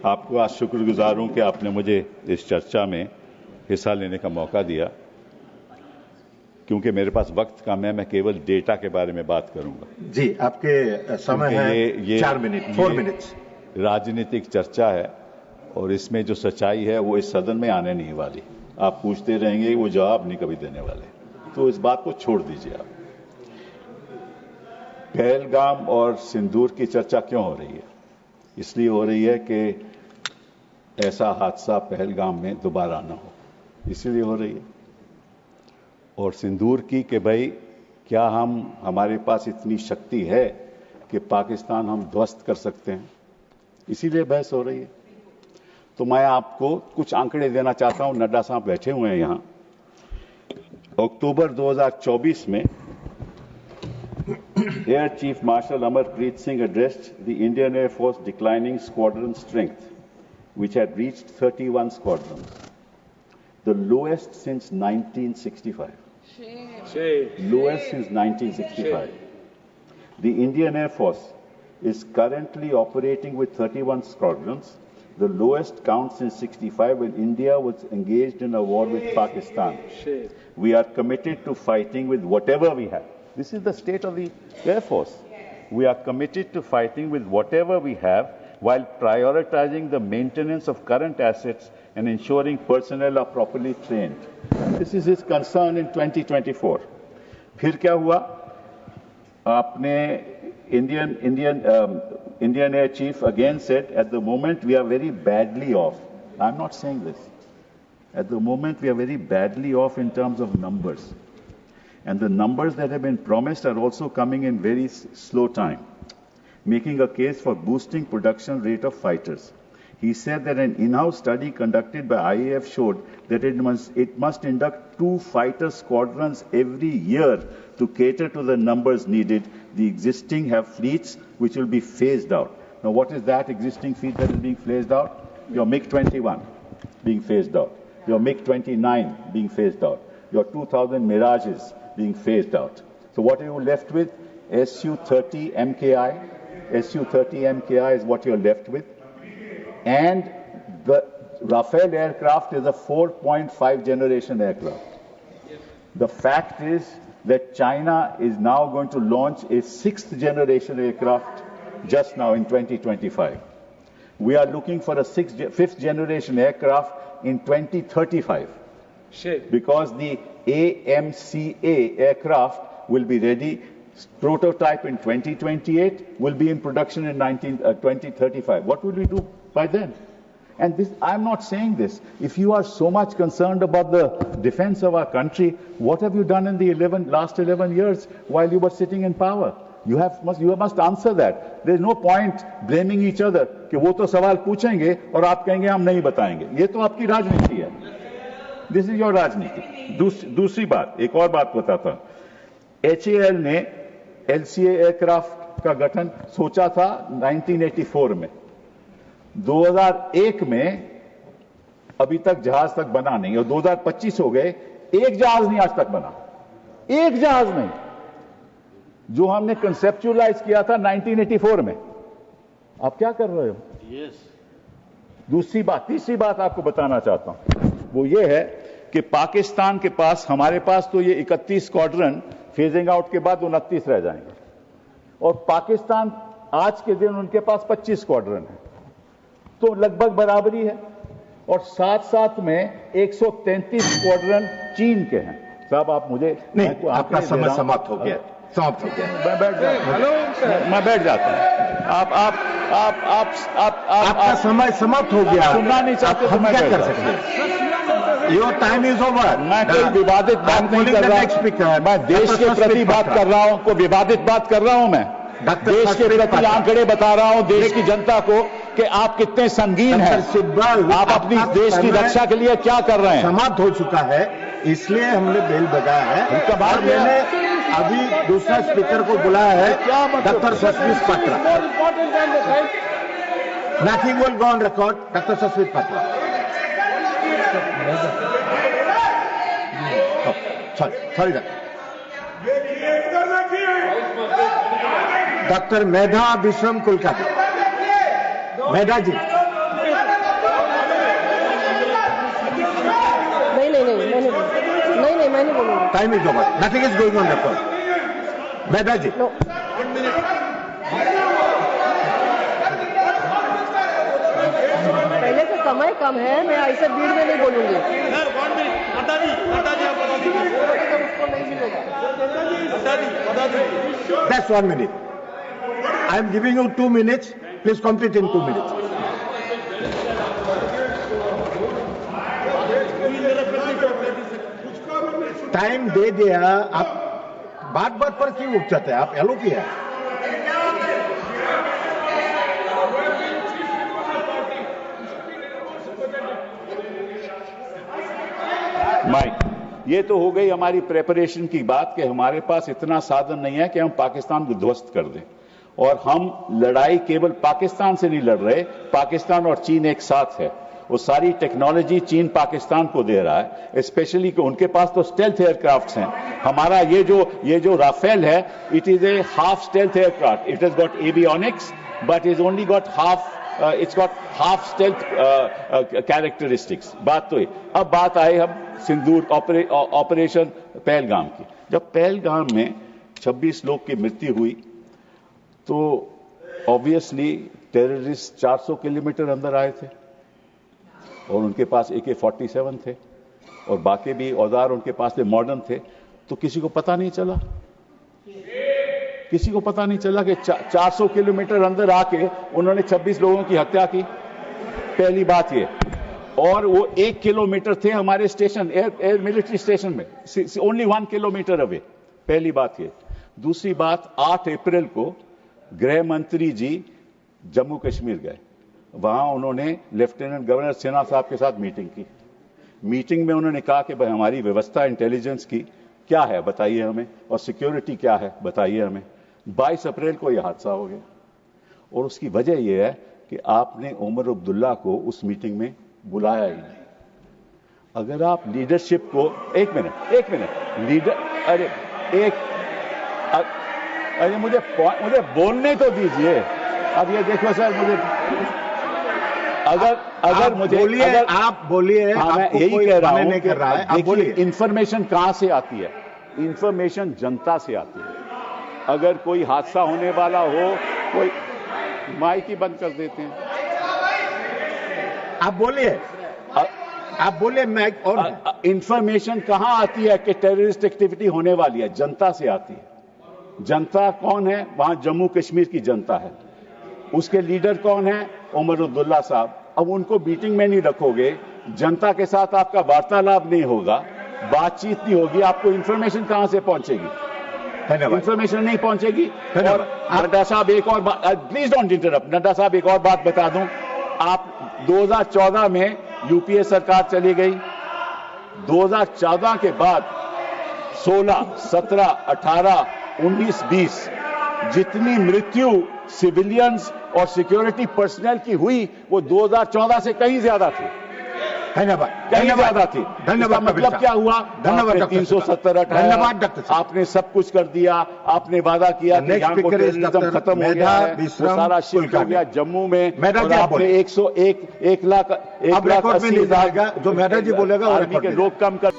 आपको आज शुक्रगुजार हूं कि आपने मुझे इस चर्चा में हिस्सा लेने का मौका दिया। क्योंकि मेरे पास वक्त कम है, मैं केवल डेटा के बारे में बात करूंगा। जी, आपके समय है 4 मिनट, 4 मिनट्स। राजनीतिक चर्चा है और इसमें जो सच्चाई है वो इस सदन में आने नहीं वाली। आप पूछते रहेंगे, वो जवाब नहीं कभी देने वाले, तो इस बात को छोड़ दीजिए आप। पहलगाम और सिंदूर की चर्चा क्यों हो रही है? इसलिए हो रही है कि ऐसा हादसा पहलगाम में दोबारा ना हो, इसीलिए हो रही है। और सिंदूर की कि भाई क्या हमारे पास इतनी शक्ति है कि पाकिस्तान हम ध्वस्त कर सकते हैं, इसीलिए बहस हो रही है। तो मैं आपको कुछ आंकड़े देना चाहता हूं। नड्डा साहब बैठे हुए हैं यहां। अक्टूबर 2024 में air chief marshal Amarpreet Singh addressed the Indian Air Force declining squadron strength, which had reached 31 squadrons, the lowest since 1965. Lowest since 1965. The Indian Air Force is currently operating with 31 squadrons, the lowest count since 65 when India was engaged in a war with Pakistan. We are committed to fighting with whatever we have. This is the state of the Air Force. We are committed to fighting with whatever we have while prioritizing the maintenance of current assets and ensuring personnel are properly trained. This is his concern in 2024. फिर क्या हुआ? आपने Indian Air Chief again said, at the moment we are very badly off. I'm not saying this. At the moment we are very badly off in terms of numbers. And the numbers that have been promised are also coming in very slow time, making a case for boosting production rate of fighters. He said that an in-house study conducted by IAF showed that it must induct 2 fighter squadrons every year to cater to the numbers needed. The existing have fleets which will be phased out. Now, what is that existing fleet that is being phased out? Your MiG-21 being phased out. Your MiG-29 being phased out. Your 2000 Mirages being phased out. So what are you left with? Su-30 MKI. Su-30 MKI is what you're left with. And the Rafale aircraft is a 4.5 generation aircraft. The fact is that China is now going to launch a 6th generation aircraft just now in 2025. We are looking for a 5th generation aircraft in 2035. Because the AMCA aircraft will be ready, prototype in 2028, will be in production in 2035. What will we do by then? And this, I'm not saying this. If you are so much concerned about the defense of our country, what have you done in the last 11 years while you were sitting in power? You must answer that. There is no point blaming each other कि वो तो सवाल पूछेंगे और आप कहेंगे हम नहीं बताएंगे। ये तो आपकी राजनीति है। दिस इज योर राजनीति। दूसरी बात, एक और बात बताता हूं। HAL ने LCA एयरक्राफ्ट का गठन सोचा था 1984 में। 2001 में अभी तक जहाज तक बना नहीं और 2025 हो गए, एक जहाज नहीं आज तक बना। एक जहाज नहीं, जो हमने कंसेप्चुअलाइज किया था 1984 में। आप क्या कर रहे हो? दूसरी बात, तीसरी बात आपको बताना चाहता हूं, वो ये है कि पाकिस्तान के पास, हमारे पास तो ये 31 स्क्वाड्रन फेजिंग आउट के बाद 29 रह जाएंगे, और पाकिस्तान आज के दिन उनके पास 25 स्क्वाड्रन है, तो लगभग बराबरी है। और साथ साथ में 133 स्क्वाड्रन चीन के हैं। साहब आप मुझे नहीं, आपका समय समाप्त हो गया, समाप्त हो गया। मैं बैठ जाता हूं। आपका समय समाप्त हो गया। सुनना नहीं चाहते तो मैं क्या कर सकते हैं? Your time is over. मैं कोई विवादित बात नहीं कर रहा, मैं देश के प्रति बात कर रहा हूं, कोई विवादित बात कर रहा हूं। मैं देश के प्रति आंकड़े बता रहा हूं देश की जनता को कि आप कितने संगीन हैं, आप अपनी देश की रक्षा के लिए क्या कर रहे हैं। समाप्त हो चुका है, इसलिए हमने बेल बजाया है। और मैंने अभी दूसरा स्पीकर को बुलाया है, doctor Sasmit Patra. Nothing will go on record, doctor Sasmit Patra. Sorry doctor Medha Vishwam Kulkarni. Medha ji मैं नहीं बोलूंगा। Time is over, nothing is going on record. Mehta ji, no, पहले से समय कम है, मैं ऐसे भीड़ में नहीं बोलूंगी। उसको नहीं मिलेगा। that's 1 minute. I am giving you 2 minutes. Please complete in 2 minutes. Time दे दिया, आप बात बात पर क्यों उठ जाते हैं? आप एलो किया है। माइक, ये तो हो गई हमारी प्रेपरेशन की बात कि हमारे पास इतना साधन नहीं है कि हम पाकिस्तान को ध्वस्त कर दें। और हम लड़ाई केवल पाकिस्तान से नहीं लड़ रहे, पाकिस्तान और चीन एक साथ है। वो सारी टेक्नोलॉजी चीन पाकिस्तान को दे रहा है, स्पेशली कि उनके पास तो स्टेल्थ एयरक्राफ्ट्स हैं। हमारा ये जो राफेल है, it is a half stealth aircraft. It has got avionics but is only got half, it's got half stealth characteristics. बात तो है। अब बात आए हम सिंदूर ऑपरेशन पहलगाम की। जब पहलगाम में 26 लोग की मृत्यु हुई तो ऑब्वियसली टेररिस्ट 400 किलोमीटर अंदर आए थे और उनके पास AK-47 थे और बाकी भी औजार उनके पास में मॉडर्न थे। तो किसी को पता नहीं चला, किसी को पता नहीं चला कि 400 किलोमीटर अंदर आके उन्होंने 26 लोगों की हत्या की। पहली बात ये। और वो 1 किलोमीटर थे हमारे स्टेशन, एयर मिलिट्री स्टेशन में, ओनली 1 किलोमीटर अवे। पहली बात ये। दूसरी बात, 8 अप्रैल को गृह मंत्री जी जम्मू कश्मीर गए। वहां उन्होंने लेफ्टिनेंट गवर्नर सिन्हा साहब के साथ मीटिंग की। मीटिंग में उन्होंने कहा कि भाई हमारी व्यवस्था इंटेलिजेंस की क्या है बताइए हमें, और सिक्योरिटी क्या है बताइए हमें। 22 अप्रैल को यह हादसा हो गया और उसकी वजह यह है कि आपने उमर अब्दुल्ला को उस मीटिंग में बुलाया ही नहीं। अगर आप लीडरशिप को एक मिनट लीडर अरे मुझे बोलने तो दीजिए। अब ये देखो सर, मुझे अगर मुझे बोलिए, आप बोलिए। मैं यही कह रहा हूं नहीं कर रहा है, आप बोलिए। इंफॉर्मेशन कहां से आती है? इंफॉर्मेशन जनता से आती है। अगर कोई हादसा होने वाला हो, कोई माइक ही बंद कर देते हैं। आप बोलिए, आप बोलिए। माइक और इंफॉर्मेशन कहां आती है कि टेररिस्ट एक्टिविटी होने वाली है? जनता से आती है। जनता कौन है? वहां जम्मू कश्मीर की जनता है। उसके लीडर कौन है? उमर अब्दुल्ला साहब। अब उनको मीटिंग में नहीं रखोगे, जनता के साथ आपका वार्तालाप नहीं होगा, बातचीत नहीं होगी, आपको इंफॉर्मेशन कहां से पहुंचेगी? धन्यवाद। इंफॉर्मेशन नहीं पहुंचेगी। और नड्डा साहब एक और बात, प्लीज डोंट इंटरप्ट। नड्डा साहब एक और बात बता दूं, आप 2014 में यूपीए सरकार चली गई। 2014 के बाद 16, 17, 18, 19, 20 जितनी मृत्यु सिविलियंस और सिक्योरिटी पर्सनल की हुई वो 2014 से कहीं ज्यादा थी। धन्यवाद। कहीं ज्यादा थी। धन्यवाद। मतलब क्या हुआ? धन्यवाद। 370 धन्यवाद डॉक्टर साहब। आपने सब कुछ कर दिया। आपने वादा किया कि यहाँ को टेररिज्म खत्म हो गया है, वो सारा शिफ्ट हो गया जम्मू में। और आपने 101 लाख 80,000 जो मेहता जी बोलेगा आर्मी के लोग कम कर